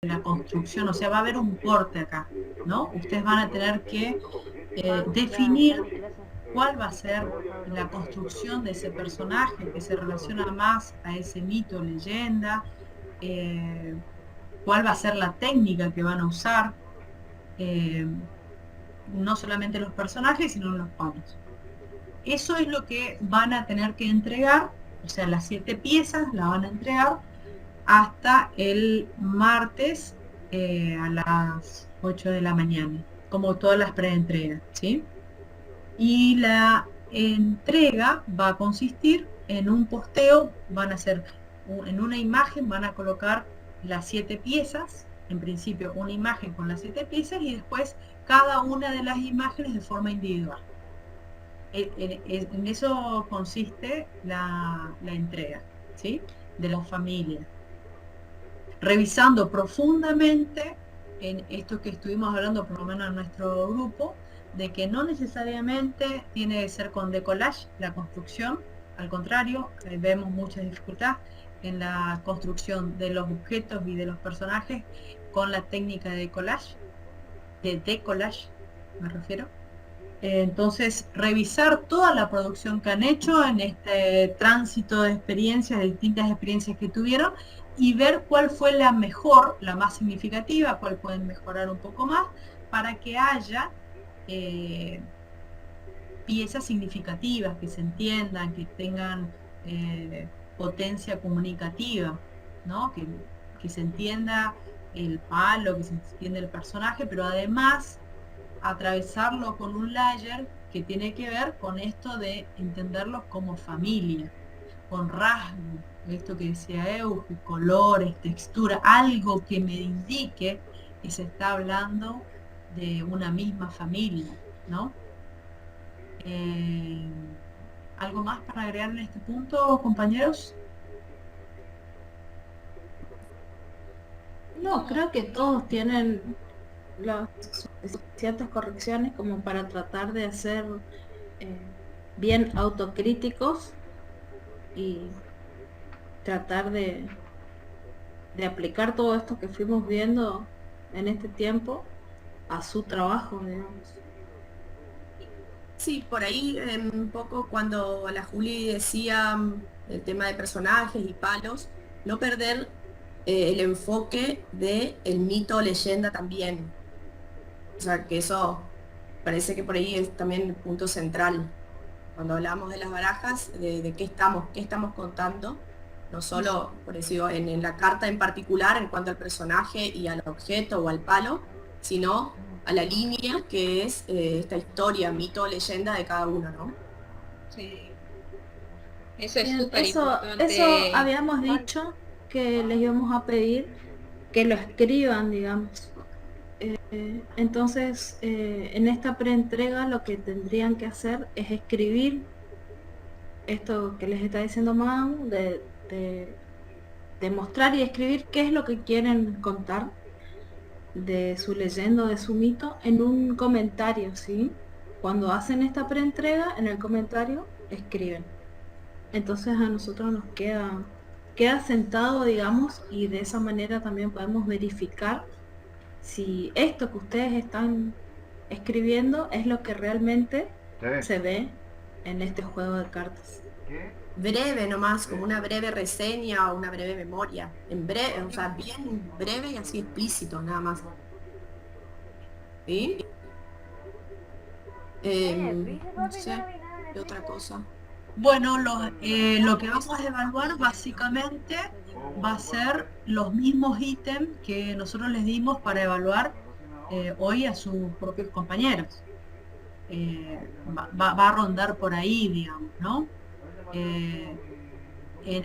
la construcción, o sea, va a haber un corte acá, ¿no? Ustedes van a tener que definir cuál va a ser la construcción de ese personaje que se relaciona más a ese mito o leyenda, eh, cuál va a ser la técnica que van a usar, eh, no solamente los personajes, sino los palos. Eso es lo que van a tener que entregar, o sea, las 7 piezas la van a entregar hasta el martes a las 8 de la mañana, como todas las preentregas, ¿sí? Y la entrega va a consistir en un posteo, van a hacer en una imagen, van a colocar las 7 piezas, en principio una imagen con las 7 piezas y después cada una de las imágenes de forma individual. En eso consiste la entrega, ¿sí? De la familia. Revisando profundamente en esto que estuvimos hablando, por lo menos en nuestro grupo, de que no necesariamente tiene que ser con decollage la construcción, al contrario, vemos mucha dificultad en la construcción de los objetos y de los personajes con la técnica de decollage me refiero. Entonces, revisar toda la producción que han hecho en este tránsito de experiencias, de distintas experiencias que tuvieron, y ver cuál fue la mejor, la más significativa, cuál pueden mejorar un poco más, para que haya piezas significativas, que se entiendan, que tengan potencia comunicativa, ¿no? Que se entienda el palo, que se entienda el personaje, pero además atravesarlo con un layer que tiene que ver con esto de entenderlos como familia, con rasgos, esto que decía Euge, colores, textura, algo que me indique que se está hablando de una misma familia, ¿no? Eh, ¿Algo más para agregar en este punto, compañeros? No, creo que todos tienen las suficientes correcciones como para tratar de ser eh, bien autocríticos y tratar de aplicar todo esto que fuimos viendo en este tiempo a su trabajo, digamos. Sí, por ahí un poco cuando la Juli decía el tema de personajes y palos, no perder el enfoque de el mito o leyenda también. O sea, que eso parece que por ahí es también el punto central. Cuando hablamos de las barajas, de qué estamos contando, no solo, por eso digo, en la carta en particular en cuanto al personaje y al objeto o al palo, sino a la línea que es esta historia, mito o leyenda de cada uno, ¿no? Sí, eso es Bien, súper eso importante. habíamos dicho que les íbamos a pedir que lo escriban, digamos. Entonces, en esta preentrega lo que tendrían que hacer es escribir esto que les está diciendo Mau, de mostrar y escribir qué es lo que quieren contar de su leyenda, de su mito, en un comentario, ¿sí? Cuando hacen esta preentrega, en el comentario escriben. Entonces a nosotros nos queda sentado, digamos, y de esa manera también podemos verificar si esto que ustedes están escribiendo es lo que realmente se ve en este juego de cartas. Breve nomás, como una breve reseña o una breve memoria, en breve, o sea, bien breve y así explícito, nada más. ¿Sí? No sé, ¿qué otra cosa? Bueno, lo que vamos a evaluar básicamente va a ser los mismos ítems que nosotros les dimos para evaluar hoy a sus propios compañeros. Va a rondar por ahí, digamos, ¿no? Eh,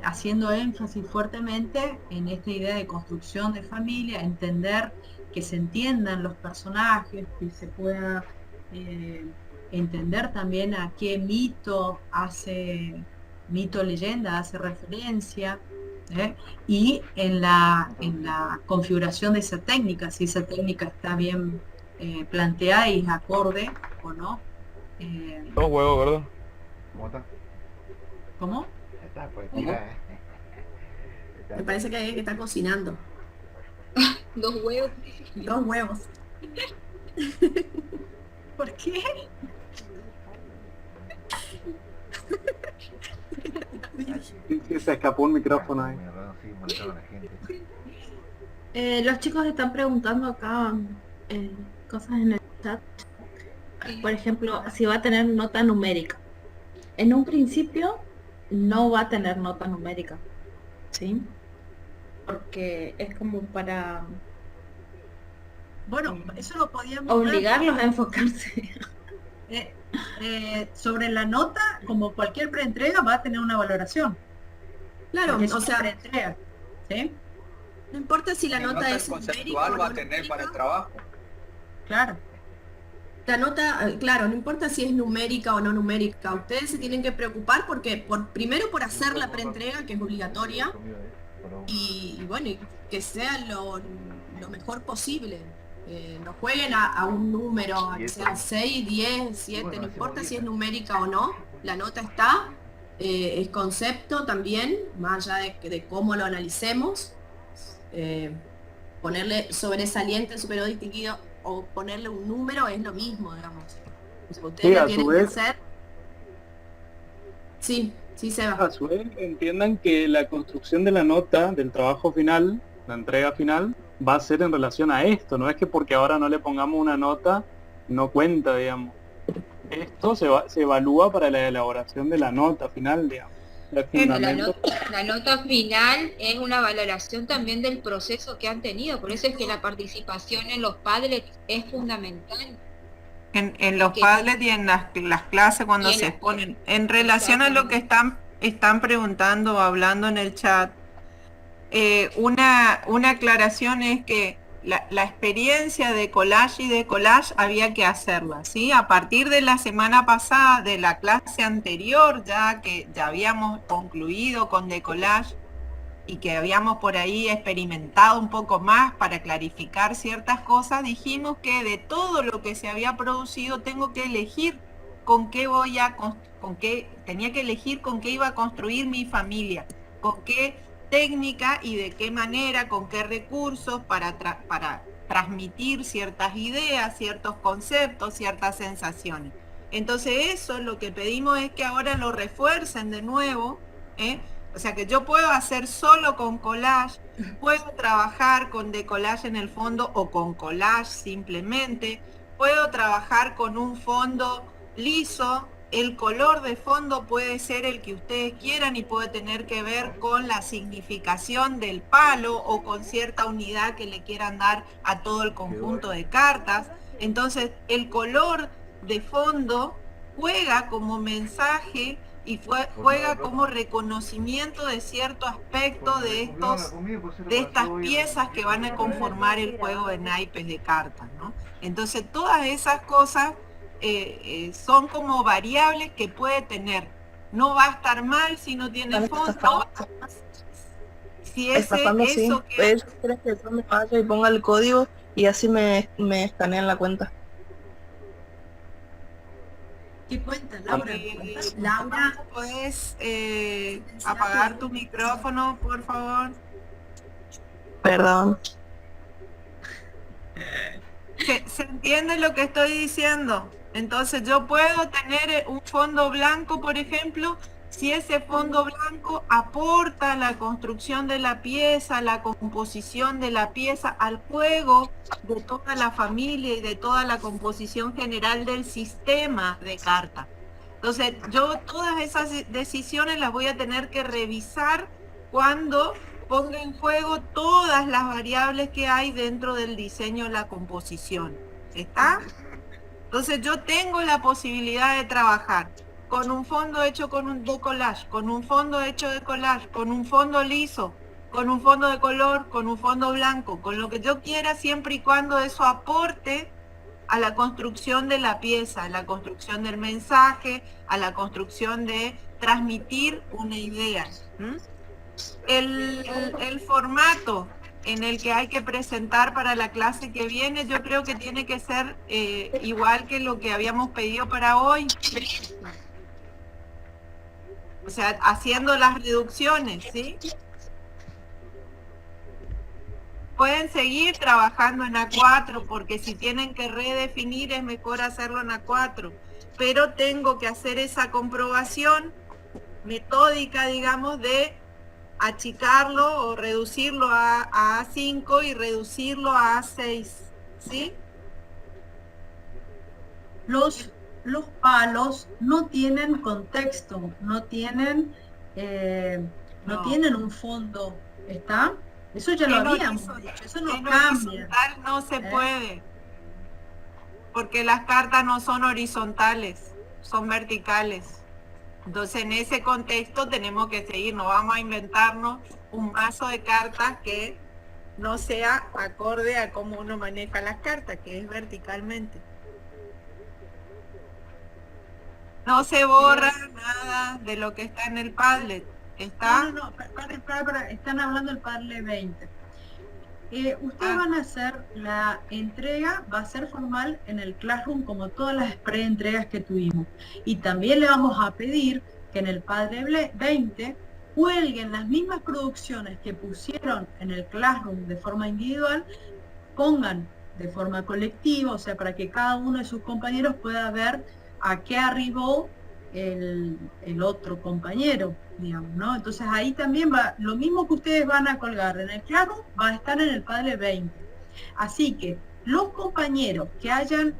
Haciendo énfasis fuertemente en esta idea de construcción de familia, entender que se entiendan los personajes, que se pueda eh, entender también a qué mito leyenda hace referencia, ¿eh? Y en la configuración de esa técnica, si esa técnica está bien planteada y es acorde o no. Eh, Dos huevos, gordo. ¿Cómo? Me parece que hay que estar cocinando. 2 huevos. 2 huevos. ¿Por qué? Sí, se escapó un micrófono ahí. Los chicos están preguntando acá cosas en el chat. Por ejemplo, si va a tener nota numérica. En un principio no va a tener nota numérica, ¿sí? Porque es como para Bueno, eso lo podíamos obligarlos a enfocarse. sobre la nota, como cualquier preentrega, va a tener una valoración. Claro, Porque es o una sea, preentrega, ¿sí? no importa si la Mi nota es conceptual numérica o va no a tener para el numérica. trabajo. Claro. La nota, claro, no importa si es numérica o no numérica, ustedes se tienen que preocupar porque primero por hacer la preentrega, que es obligatoria, y bueno, y que sea lo mejor posible. No jueguen a un número, a que sean 6, 10, 7, no importa si es numérica o no, la nota está, es concepto también, más allá de cómo lo analicemos, ponerle sobresaliente, superior distinguido, o ponerle un número es lo mismo, digamos. O sea, ustedes Sí, lo a tienen su que vez, hacer. Sí, sí, Seba. a su vez entiendan que la construcción de la nota, del trabajo final, la entrega final, va a ser en relación a esto. No es que porque ahora no le pongamos una nota, no cuenta, digamos. Esto se evalúa para la elaboración de la nota final, digamos. El Bueno, fundamento. la nota final es una valoración también del proceso que han tenido, por eso es que la participación en los padres es fundamental. En los Que- Padlet y en las clases cuando Y en se las- exponen. En relación a lo que están preguntando o hablando en el chat, una aclaración es que la experiencia de collage y de collage había que hacerla, ¿sí? A partir de la semana pasada, de la clase anterior, ya que ya habíamos concluido con decollage y que habíamos por ahí experimentado un poco más para clarificar ciertas cosas, dijimos que de todo lo que se había producido tengo que elegir con qué tenía que elegir con qué iba a construir mi familia, con qué técnica y de qué manera, con qué recursos para transmitir ciertas ideas, ciertos conceptos, ciertas sensaciones. Entonces eso lo que pedimos es que ahora lo refuercen de nuevo, ¿eh? O sea que yo puedo hacer solo con collage, puedo trabajar con decollage en el fondo o con collage simplemente, puedo trabajar con un fondo liso, el color de fondo puede ser el que ustedes quieran y puede tener que ver con la significación del palo o con cierta unidad que le quieran dar a todo el conjunto de cartas. Entonces el color de fondo juega como mensaje y juega como reconocimiento de cierto aspecto de estas piezas que van a conformar el juego de naipes de cartas, ¿no? Entonces todas esas cosas son como variables que puede tener. No va a estar mal si no tiene fondo. Si eso que... ¿Quieres que yo me vaya y ponga el código y así me escanean la cuenta? ¿Qué cuenta, Laura? Laura, ¿puedes apagar tu micrófono, por favor? Perdón. ¿Se entiende lo que estoy diciendo? Entonces yo puedo tener un fondo blanco, por ejemplo, si ese fondo blanco aporta la construcción de la pieza, la composición de la pieza al juego de toda la familia y de toda la composición general del sistema de cartas. Entonces yo todas esas decisiones las voy a tener que revisar cuando ponga en juego todas las variables que hay dentro del diseño de la composición. ¿Está? Entonces yo tengo la posibilidad de trabajar con un fondo hecho con un decollage, con un fondo hecho de collage, con un fondo liso, con un fondo de color, con un fondo blanco, con lo que yo quiera, siempre y cuando eso aporte a la construcción de la pieza, a la construcción del mensaje, a la construcción de transmitir una idea. El formato en el que hay que presentar para la clase que viene, yo creo que tiene que ser igual que lo que habíamos pedido para hoy. O sea, haciendo las reducciones, ¿sí? pueden seguir trabajando en A4, porque si tienen que redefinir es mejor hacerlo en A4, pero tengo que hacer esa comprobación metódica, digamos, de achicarlo o reducirlo a A5 y reducirlo a A6, ¿sí? Los palos no tienen contexto, no tienen un fondo, ¿está? Eso ya lo habíamos dicho, eso no cambia. Horizontal no se puede, porque las cartas no son horizontales, son verticales. Entonces en ese contexto tenemos que seguir, no vamos a inventarnos un mazo de cartas que no sea acorde a cómo uno maneja las cartas, que es verticalmente. No se borra nada de lo que está en el Padlet. ¿Está? No, están hablando del Padlet 20. Ustedes van a hacer la entrega, va a ser formal en el Classroom como todas las pre-entregas que tuvimos. Y también le vamos a pedir que en el Padlet 20 cuelguen las mismas producciones que pusieron en el Classroom de forma individual, pongan de forma colectiva, o sea, para que cada uno de sus compañeros pueda ver a qué arribó el otro compañero, digamos, ¿no? Entonces ahí también va, lo mismo que ustedes van a colgar en el Classroom, va a estar en el Padlet 20. Así que los compañeros que hayan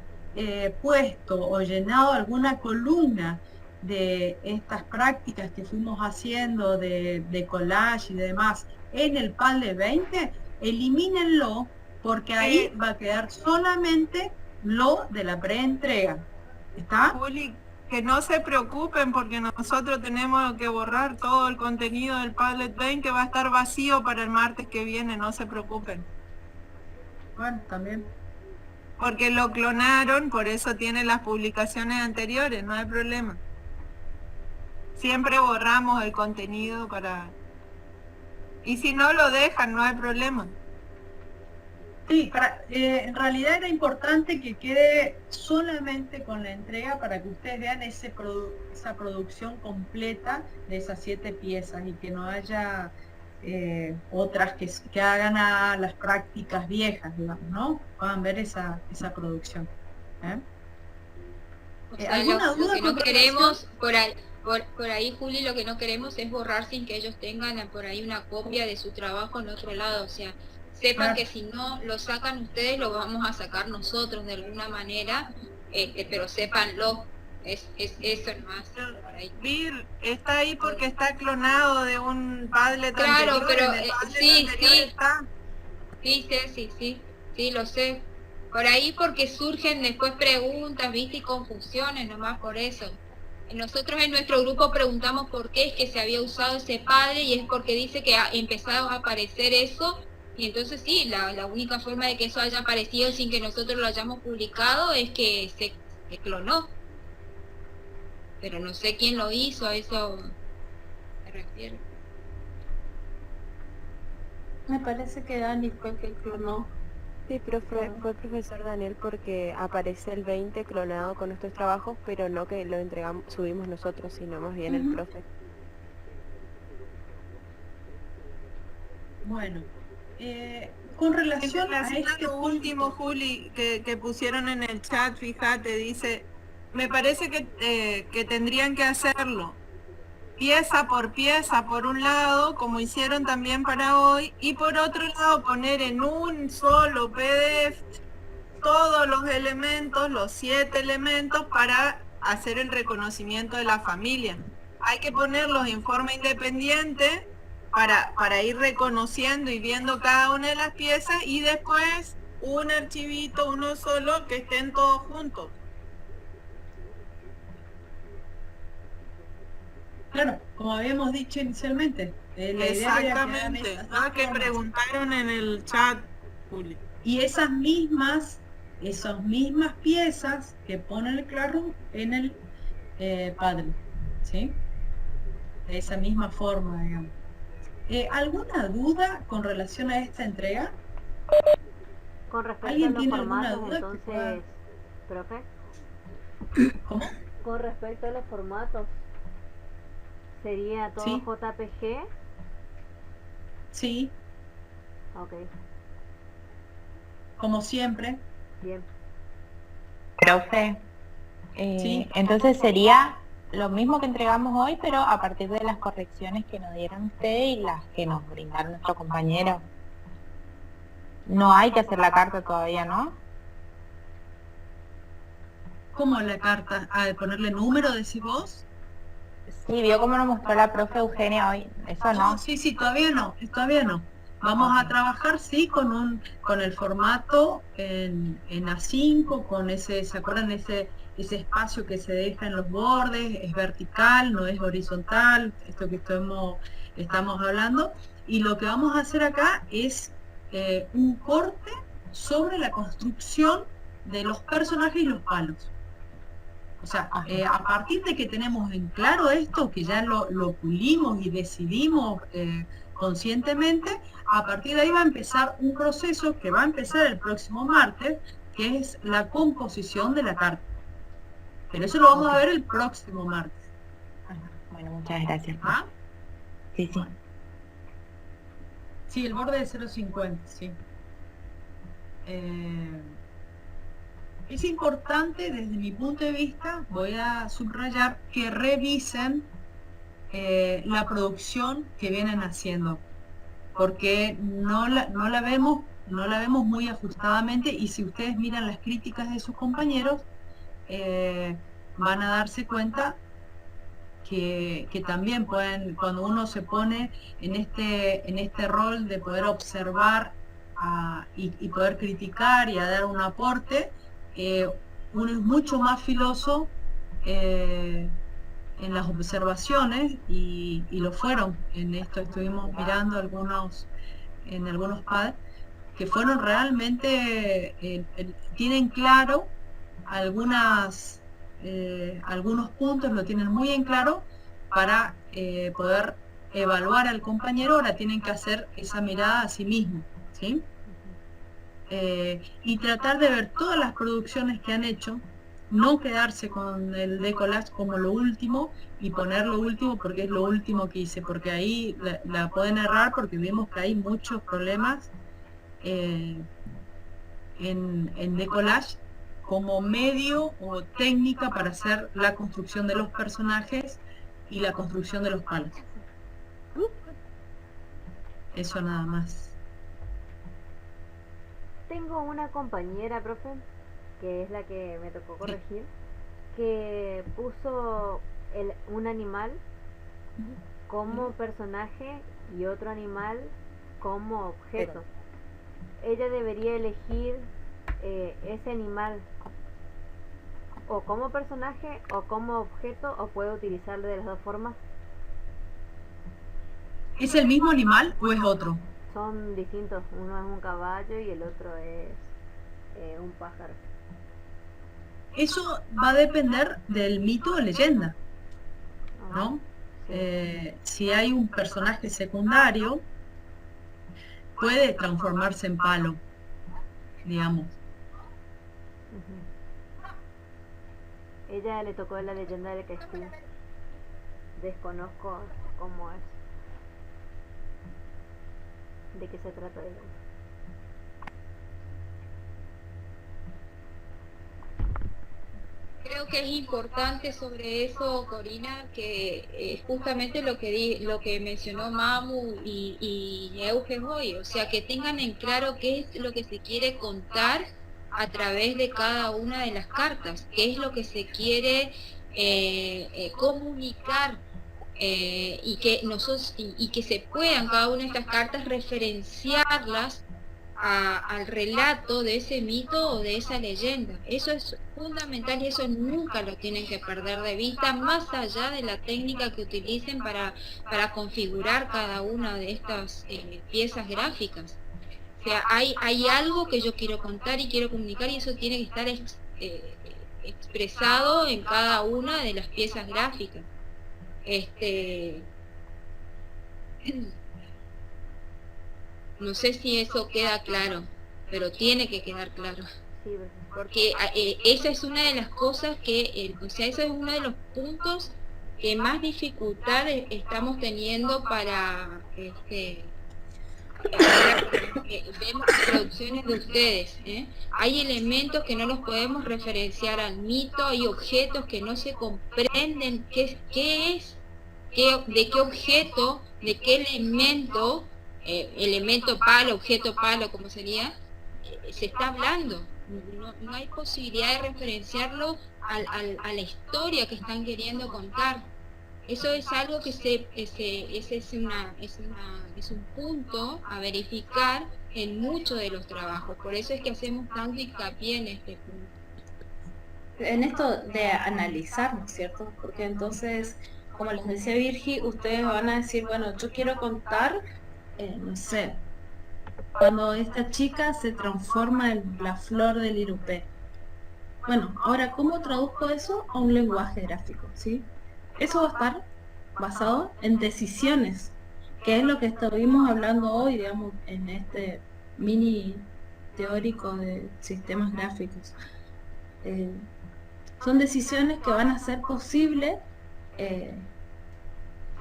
puesto o llenado alguna columna de estas prácticas que fuimos haciendo de collage y demás en el Padlet 20, elimínenlo, porque ahí va a quedar solamente lo de la preentrega. ¿Está? Juli, que no se preocupen, porque nosotros tenemos que borrar todo el contenido del Padlet 20, que va a estar vacío para el martes que viene, no se preocupen. Bueno, también. Porque lo clonaron, por eso tiene las publicaciones anteriores, no hay problema. Siempre borramos el contenido para... Y si no lo dejan, no hay problema. Sí, en realidad era importante que quede solamente con la entrega para que ustedes vean esa producción completa de esas 7 piezas y que no haya otras que hagan a las prácticas viejas, digamos, ¿no? Puedan ver esa producción. O sea, ¿Alguna lo duda que no con queremos, por ahí, Juli, lo que no queremos es borrar sin que ellos tengan por ahí una copia de su trabajo en otro lado, o sea, sepan que si no lo sacan ustedes, lo vamos a sacar nosotros de alguna manera, pero sépanlo, es eso nomás. Por ahí. Vir, está ahí porque está clonado de un Padlet claro, anterior. pero Sí, está. Sí, lo sé. Por ahí porque surgen después preguntas, viste, y confusiones, nomás por eso. Nosotros en nuestro grupo preguntamos por qué es que se había usado ese Padlet y es porque dice que ha empezado a aparecer eso. Y entonces sí, la única forma de que eso haya aparecido sin que nosotros lo hayamos publicado es que se clonó. Pero no sé quién lo hizo, a eso me refiero. Me parece que Dani fue el que clonó. Sí, fue el profesor Daniel, porque aparece el 20 clonado con nuestros trabajos, pero no que lo subimos nosotros, sino más bien el profe. Bueno. Con relación a este último, Juli, que pusieron en el chat, fíjate, dice, me parece que tendrían que hacerlo pieza por pieza, por un lado, como hicieron también para hoy, y por otro lado poner en un solo PDF todos los elementos, los 7 elementos, para hacer el reconocimiento de la familia. Hay que ponerlos en forma independiente para ir reconociendo y viendo cada una de las piezas, y después un archivito, uno solo, que estén todos juntos. Claro, como habíamos dicho inicialmente. Exactamente, que preguntaron en el chat, Juli. Y esas mismas piezas que pone el Classroom en el Padlet, ¿sí? De esa misma forma, digamos. ¿Alguna duda con relación a esta entrega? Con respecto ¿Alguien a los tiene alguna formatos, duda entonces, profe? ¿Cómo? Con respecto a los formatos, ¿sería todo Sí. JPG? Sí. Ok. como siempre. Bien. Profe, Sí. entonces sería lo mismo que entregamos hoy, pero a partir de las correcciones que nos dieron ustedes y las que nos brindaron nuestros compañeros. No hay que hacer la carta todavía, ¿no? ¿Cómo la carta? ¿A ponerle número, decís vos? Sí, vio cómo nos mostró la profe Eugenia hoy. Eso no. Sí, todavía no, todavía no. Vamos a trabajar, sí, con el formato en A5, con ese, ¿se acuerdan? Ese espacio que se deja en los bordes, es vertical, no es horizontal, esto que estamos hablando. Y lo que vamos a hacer acá es un corte sobre la construcción de los personajes y los palos. O sea, a partir de que tenemos en claro esto, que ya lo pulimos y decidimos conscientemente, a partir de ahí va a empezar un proceso que va a empezar el próximo martes, que es la composición de la carta. Pero eso lo vamos a ver el próximo martes. Bueno, muchas gracias. ¿Ah? Sí, sí. Sí, el borde de 0,50, sí. Es importante, desde mi punto de vista, voy a subrayar, que revisen la producción que vienen haciendo, porque no la vemos muy ajustadamente, y si ustedes miran las críticas de sus compañeros, van a darse cuenta que también pueden, cuando uno se pone en este rol de poder observar y poder criticar y a dar un aporte, uno es mucho más filoso en las observaciones, y lo fueron. En esto estuvimos mirando en algunos pads que fueron realmente, tienen claro algunos puntos, lo tienen muy en claro para poder evaluar al compañero. Ahora tienen que hacer esa mirada a sí mismo, ¿sí? Y tratar de ver todas las producciones que han hecho, no quedarse con el decollage como lo último y poner lo último porque es lo último que hice, porque ahí la pueden errar, porque vimos que hay muchos problemas en decollage como medio o técnica para hacer la construcción de los personajes y la construcción de los palos. Eso nada más. Tengo una compañera, profe, que es la que me tocó corregir, que puso un animal como personaje y otro animal como objeto. Ella debería elegir ese animal o como personaje o como objeto, o puede utilizarlo de las dos formas. ¿Es el mismo animal o es otro? Son distintos, uno es un caballo y el otro es un pájaro. Eso va a depender del mito o leyenda, ¿no? Si hay un personaje secundario, puede transformarse en palo, digamos. Ella le tocó la leyenda del castillo. Desconozco cómo es. ¿De qué se trata, digamos? Creo que es importante sobre eso, Corina, que justamente lo que mencionó Mamu y Euge hoy, o sea, que tengan en claro qué es lo que se quiere contar a través de cada una de las cartas, qué es lo que se quiere comunicar, y que se puedan cada una de estas cartas referenciarlas al relato de ese mito o de esa leyenda. Eso es fundamental y eso nunca lo tienen que perder de vista, más allá de la técnica que utilicen para configurar cada una de estas piezas gráficas. O sea, hay algo que yo quiero contar y quiero comunicar, y eso tiene que estar expresado en cada una de las piezas gráficas. No sé si eso queda claro, pero tiene que quedar claro. Sí, porque esa es una de las cosas que, o sea, ese es uno de los puntos que más dificultad estamos teniendo para vemos las producciones de ustedes, hay elementos que no los podemos referenciar al mito, hay objetos que no se comprenden qué es, de qué objeto, de qué elemento, elemento palo, objeto palo, como sería, se está hablando. No hay posibilidad de referenciarlo a la historia que están queriendo contar. Eso es algo que ese es un punto a verificar en muchos de los trabajos. Por eso es que hacemos tanto hincapié en este punto. En esto de analizar, ¿no es cierto? Porque entonces, como les decía Virgi, ustedes van a decir, bueno, yo quiero contar, no sé, cuando esta chica se transforma en la flor del irupé. Bueno, ahora, ¿cómo traduzco eso a un lenguaje gráfico? ¿Sí? Eso va a estar basado en decisiones, que es lo que estuvimos hablando hoy, digamos, en este mini teórico de sistemas gráficos. Son decisiones que van a hacer posible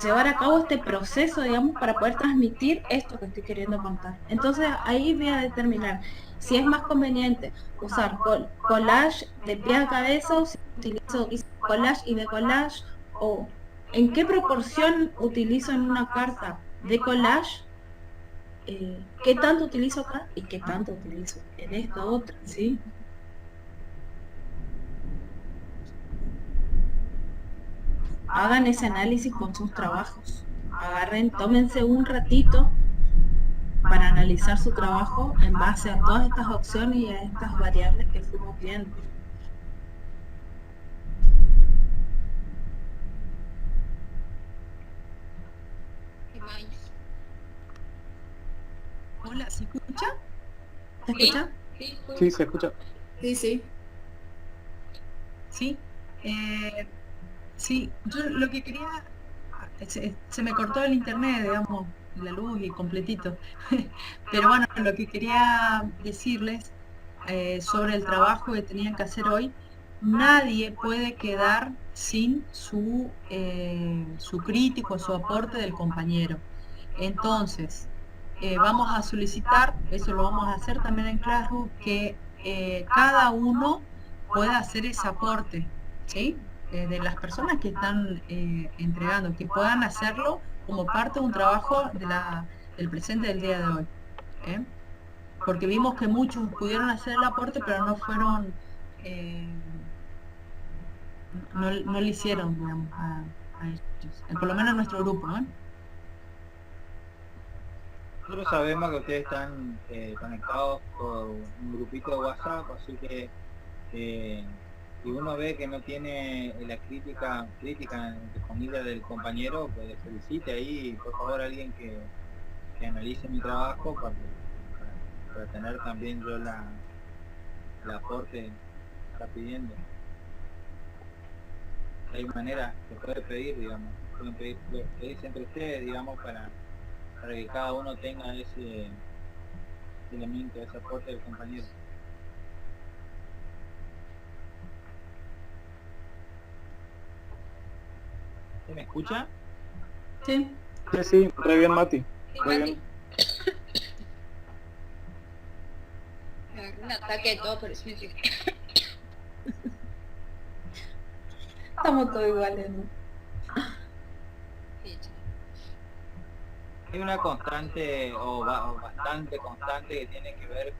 llevar a cabo este proceso, digamos, para poder transmitir esto que estoy queriendo contar. Entonces ahí voy a determinar si es más conveniente usar collage de pie a cabeza, o si utilizo collage y de collage, o en qué proporción utilizo en una carta de collage, qué tanto utilizo acá y qué tanto utilizo en esta otra, ¿sí? Hagan ese análisis con sus trabajos. Agarren, tómense un ratito para analizar su trabajo en base a todas estas opciones y a estas variables que fuimos viendo. Hola, ¿se escucha? ¿Se escucha? Sí, se escucha. Sí, sí. Sí. Sí, yo lo que quería, se me cortó el internet, digamos, la luz y completito. Pero bueno, lo que quería decirles sobre el trabajo que tenían que hacer hoy, nadie puede quedar sin su crítico, su aporte del compañero. Entonces, vamos a solicitar, eso lo vamos a hacer también en Classroom, que cada uno pueda hacer ese aporte, ¿sí? De las personas que están entregando, que puedan hacerlo como parte de un trabajo del presente del día de hoy. Porque vimos que muchos pudieron hacer el aporte, pero no fueron, no lo hicieron, digamos, a ellos. Por lo menos en nuestro grupo, ¿no? Nosotros sabemos que ustedes están conectados por un grupito de WhatsApp, así que si uno ve que no tiene la crítica entre comillas del compañero, pues solicite ahí, por favor, a alguien que analice mi trabajo para tener también yo la aporte que está pidiendo. Hay manera, se puede pedir, digamos, pueden pedirse entre ustedes, digamos, para que cada uno tenga ese elemento, ese aporte del compañero. ¿Se me escucha? Sí. Sí, re bien, Mati. Re bien. Un ataque de todo, pero sí. Estamos todos iguales, ¿no? Hay una constante o bastante constante que tiene que ver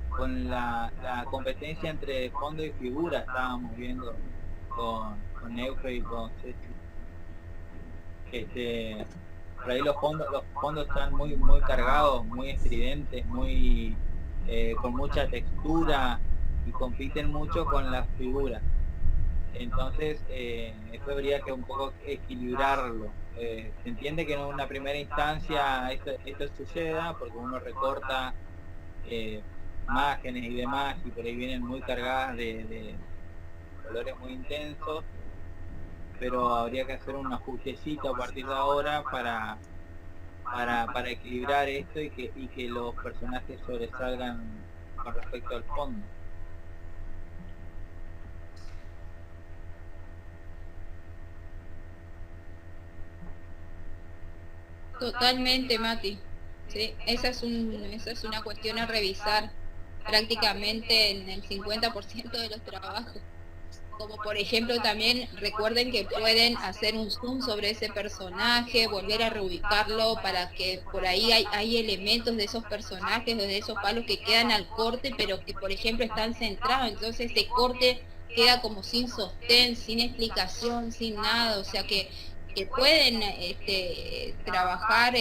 con la competencia entre fondo y figura. Estábamos viendo con Neufe y con Ceci. Por ahí los fondos están muy cargados, muy estridentes, con mucha textura y compiten mucho con las figuras. Entonces eso habría que un poco equilibrarlo. Se entiende que en una primera instancia esto suceda porque uno recorta imágenes y demás y por ahí vienen muy cargadas de colores muy intensos, pero habría que hacer un ajustecito a partir de ahora para equilibrar esto y que los personajes sobresalgan con respecto al fondo. Totalmente, Mati. Sí, esa es una cuestión a revisar prácticamente en el 50% de los trabajos. Como por ejemplo también recuerden que pueden hacer un zoom sobre ese personaje, volver a reubicarlo para que por ahí hay elementos de esos personajes o de esos palos que quedan al corte, pero que por ejemplo están centrados, entonces ese corte queda como sin sostén, sin explicación, sin nada, o sea que pueden trabajar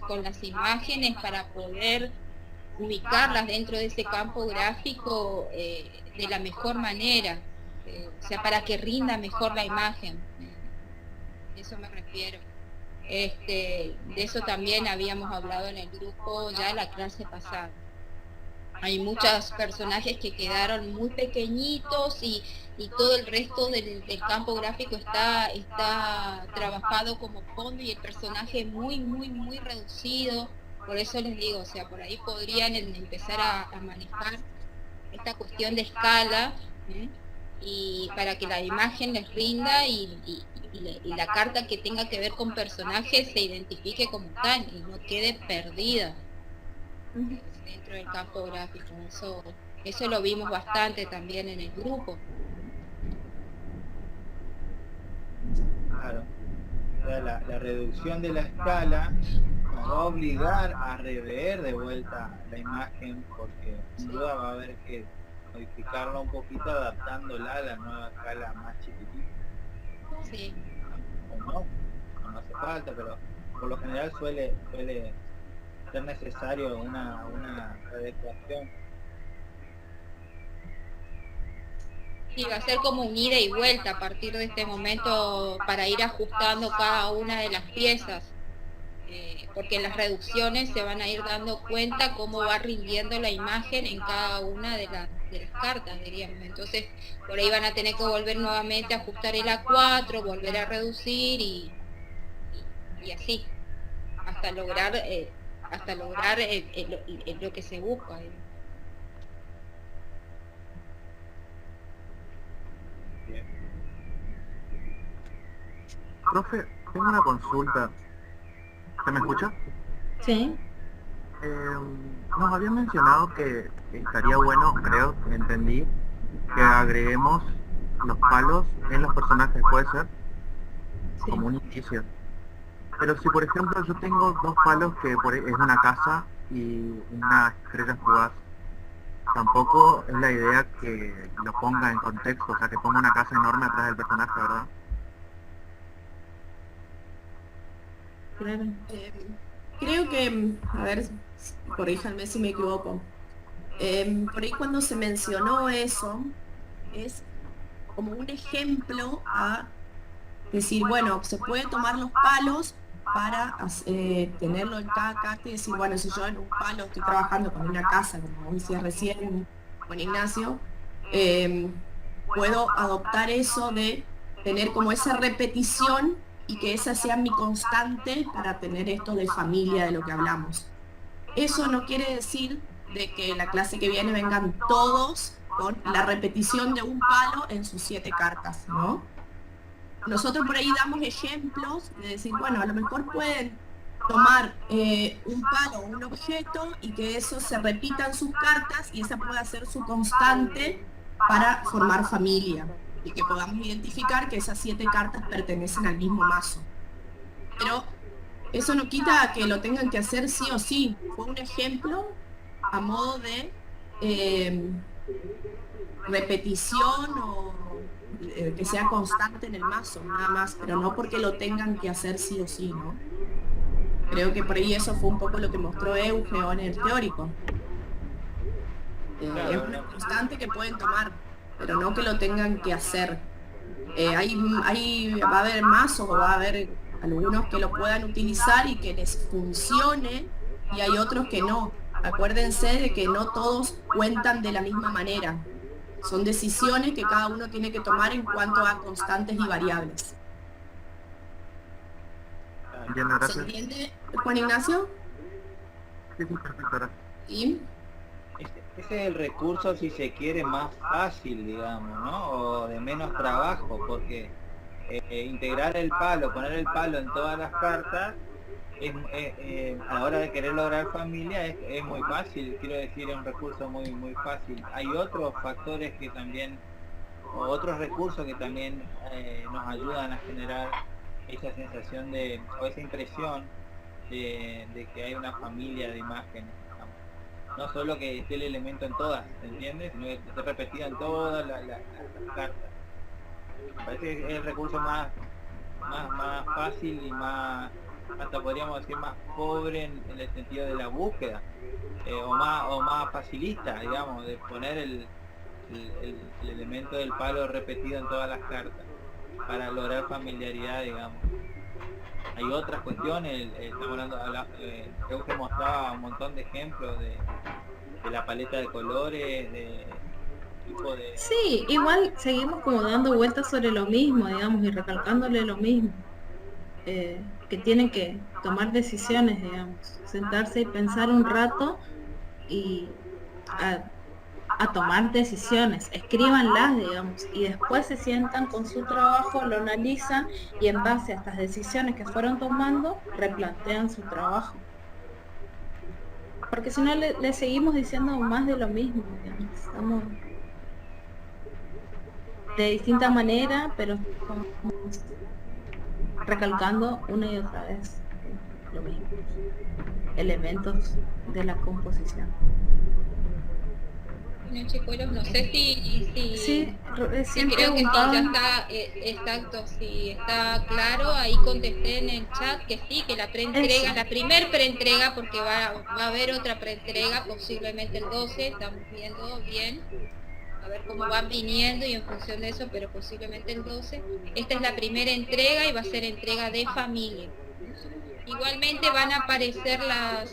con las imágenes para poder ubicarlas dentro de ese campo gráfico de la mejor manera, o sea, para que rinda mejor la imagen. Eso me refiero. De eso también habíamos hablado en el grupo ya la clase pasada. Hay muchos personajes que quedaron muy pequeñitos y todo el resto del campo gráfico está trabajado como fondo y el personaje muy reducido. Por eso les digo, o sea, por ahí podrían empezar a manejar esta cuestión de escala, y para que la imagen les rinda y la carta que tenga que ver con personajes se identifique como tal y no quede perdida dentro del campo gráfico. Eso lo vimos bastante también en el grupo. Claro. La reducción de la escala nos va a obligar a rever de vuelta la imagen, porque sin duda va a haber que modificarla un poquito, adaptándola a la nueva escala más chiquitita. Sí. O no hace falta, pero por lo general suele ser necesario una adecuación. Sí, va a ser como un ida y vuelta a partir de este momento para ir ajustando cada una de las piezas, porque en las reducciones se van a ir dando cuenta cómo va rindiendo la imagen en cada una de las cartas, diríamos. Entonces por ahí van a tener que volver nuevamente a ajustar el A4, volver a reducir y así hasta lograr lo que se busca. Profe, tengo una consulta. ¿Se me escucha? Sí. Nos habían mencionado que estaría bueno, creo, entendí, que agreguemos los palos en los personajes, ¿puede ser? Sí. Como un inicio. Pero si por ejemplo yo tengo dos palos que es una casa y una estrella fugaz, tampoco es la idea que lo ponga en contexto, o sea que ponga una casa enorme atrás del personaje, ¿verdad? Claro. Creo que, a ver, corríjanme si me equivoco, por ahí cuando se mencionó eso, es como un ejemplo a decir, bueno, se puede tomar los palos para tenerlo en cada carta y decir, bueno, si yo en un palo estoy trabajando con una casa, como decía recién Juan Ignacio, puedo adoptar eso de tener como esa repetición y que esa sea mi constante para tener esto de familia de lo que hablamos. Eso no quiere decir de que la clase que viene vengan todos con la repetición de un palo en sus 7 cartas, ¿no? Nosotros por ahí damos ejemplos de decir, bueno, a lo mejor pueden tomar un palo o un objeto y que eso se repita en sus cartas y esa pueda ser su constante para formar familia y que podamos identificar que esas 7 cartas pertenecen al mismo mazo. Pero eso no quita que lo tengan que hacer sí o sí. Fue un ejemplo a modo de repetición o que sea constante en el mazo, nada más, pero no porque lo tengan que hacer sí o sí, ¿no? Creo que por ahí eso fue un poco lo que mostró Eugeo en el teórico. Es una constante que pueden tomar, pero no que lo tengan que hacer. Va a haber mazos o va a haber algunos que lo puedan utilizar y que les funcione y hay otros que no. Acuérdense de que no todos cuentan de la misma manera. Son decisiones que cada uno tiene que tomar en cuanto a constantes y variables. Bien, gracias. ¿Se entiende, Juan Ignacio? Sí, perfecto, gracias. ¿Sí? Ese es el recurso, si se quiere, más fácil, digamos, ¿no? O de menos trabajo, porque integrar el palo, poner el palo en todas las cartas, a la hora de querer lograr familia es muy fácil, quiero decir, es un recurso muy fácil. Hay otros factores que también, o otros recursos que también nos ayudan a generar esa sensación o esa impresión de que hay una familia de imágenes, digamos. No solo que esté el elemento en todas, ¿entiendes? Sino que esté repetida en todas las cartas. Me parece que es el recurso más fácil y más, hasta podríamos decir, más pobre en el sentido de la búsqueda, o más facilista, digamos, de poner el elemento del palo repetido en todas las cartas para lograr familiaridad, digamos. Hay otras cuestiones, estamos hablando, creo que mostraba un montón de ejemplos de la paleta de colores, de tipo de... Sí, igual seguimos como dando vueltas sobre lo mismo, digamos, y recalcándole lo mismo. Que tienen que tomar decisiones, digamos, sentarse y pensar un rato y a tomar decisiones, escríbanlas, digamos, y después se sientan con su trabajo, lo analizan y en base a estas decisiones que fueron tomando, replantean su trabajo. Porque si no le seguimos diciendo más de lo mismo, digamos, estamos de distinta manera, pero estamos recalcando una y otra vez lo mismo, elementos de la composición. Bueno, chicuelos, no sé si Sí, creo que sí, preguntaban. ya está, exacto, si está claro, ahí contesté en el chat que sí, que la preentrega, Eso. la primer preentrega, porque va a haber otra preentrega, posiblemente el 12, estamos viendo bien, a ver cómo van viniendo y en función de eso, pero posiblemente el 12. Esta es la primera entrega y va a ser entrega de familia. Igualmente van a aparecer va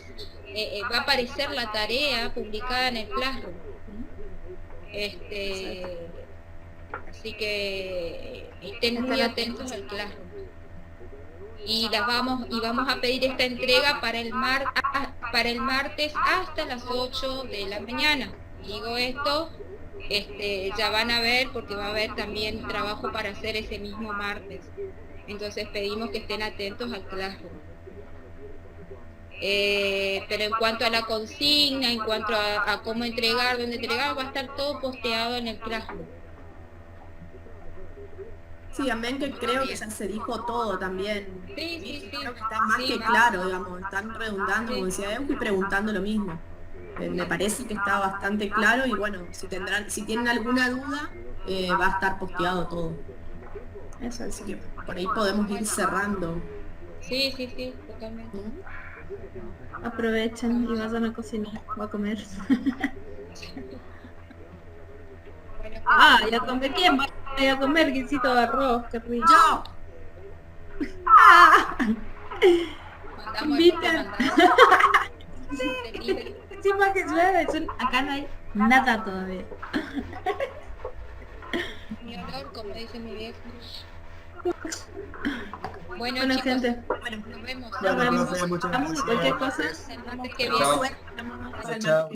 a aparecer la tarea publicada en el Classroom. Así que estén muy atentos al Classroom. Y vamos a pedir esta entrega para el martes hasta las 8 de la mañana. Digo esto, ya van a ver, porque va a haber también trabajo para hacer ese mismo martes. Entonces pedimos que estén atentos al Classroom. Pero en cuanto a la consigna, en cuanto a cómo entregar, dónde entregar, va a estar todo posteado en el Classroom. Sí, amén, que creo que ya se dijo todo también. Sí. Creo que está más que claro, digamos, están redundando, como decía Euge, y preguntando lo mismo. Me parece que está bastante claro y bueno, si tienen alguna duda, va a estar posteado todo. Eso, así que por ahí podemos ir cerrando. Sí, totalmente. Aprovechen y vayan a cocinar o a comer. ¿Ya comer quién? Va a comer guisito de arroz, qué rico. ¡Yo! Inviten. Encima que llueve, acá no hay nada todavía. Mi olor, como dice mi viejo. Bueno, Bueno, chicos, gente. nos vemos. Nos vemos. Muchas Vamos a cualquier cosa. El martes que Chao. viene. Chao.